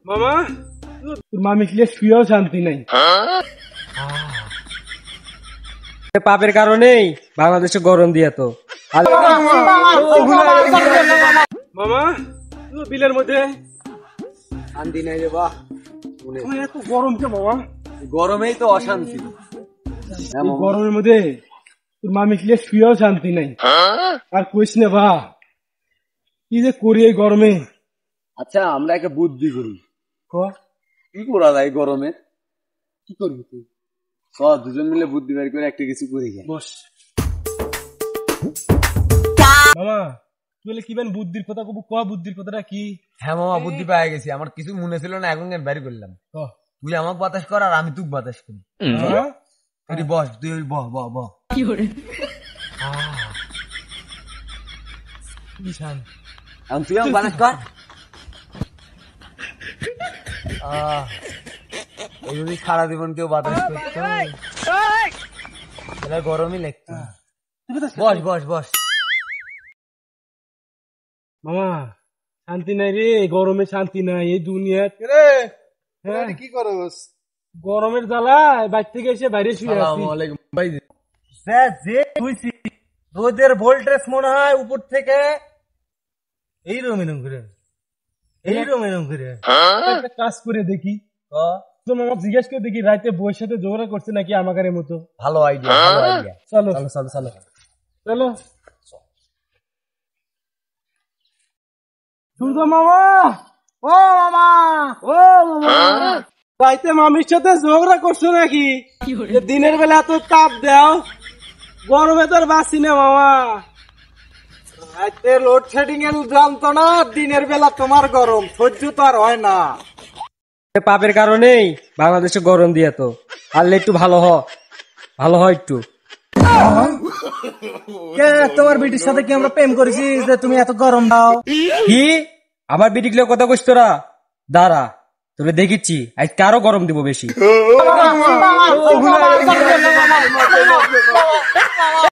মামা তোর মা মিশলে শুয়েও শান্তি নাই। পাপের কারণেই বাংলাদেশে গরম দিয়ে তো মামা বিলের মধ্যে শান্তি নাই রে বাহ। এত গরম কে মামা? গরমেই তো অশান্তি। এই গরমের মধ্যে তোর মা মিশলে শুয়েও শান্তি নাই। আর কইস না বা কি যে করি এই গরমে। আচ্ছা আমরা একটা বুদ্ধি করি, ক কি করা যায় গরমে? কি করবি তুই? দুজন মিলে বুদ্ধি বের করে একটা কিছু করি। বস মামা তুই কি বেন বুদ্ধির কথা কব, ক বুদ্ধির কথাটা কি? হ্যাঁ মামা বুদ্ধি পেয়ে গেছি, আমার কিছু মনে ছিল না, এখন বের করলাম। তুই আমাকে বাতাস কর আর আমি তুই বাতাস করি। তুই বস, তুই বহ বহ বহ। এখন তুই আমাকে বাতাস কর। এই যদি সারা জীবন কেউ বাতাস করতো তাহলে গরমই লাগতো। বস বস বস। মামা শান্তি নাই রে, গরমে শান্তি নাই এই দুনিয়ার। কি করস? গরমের জ্বালায় বাইর থেকে এসে বাইরে শুয়ে আছি। রোদের ভোল্টেজ মনে হয় উপর থেকে এইরকম এরকম করে একটা কাজ করে দেখি তো মামা, জিজ্ঞেস করে দেখি রাতে বউয়ের সাথে ঝগড়া করছে নাকি আমাদের মতো। ভালো আইডিয়া, ভালো আইডিয়া। চলো চলো চলো চলো চলো। সূর্য মামা, ও মামা, ও মামা, রাইতে মামির সাথে ঝগড়া করছো নাকি? যে দিনের বেলা তো তাপ দাও, গরমে তো আর বাঁচি না মামা। রাতে লোডশেডিং এর যন্ত্রণা, দিনের বেলা তোমার গরম সহ্য তো আর হয় না। পাপের কারণেই বাংলাদেশে গরম দিয়ে তো আল্লাহ একটু ভালো হয় একটু। তোমার বিটির সাথে কি আমরা প্রেম করেছি যে তুমি এত গরম দাও? কি আবার বিটিকলে কথা কইস তোরা? দাঁড়া তোরে দেখিচ্ছি আজ কারো গরম দিব বেশি।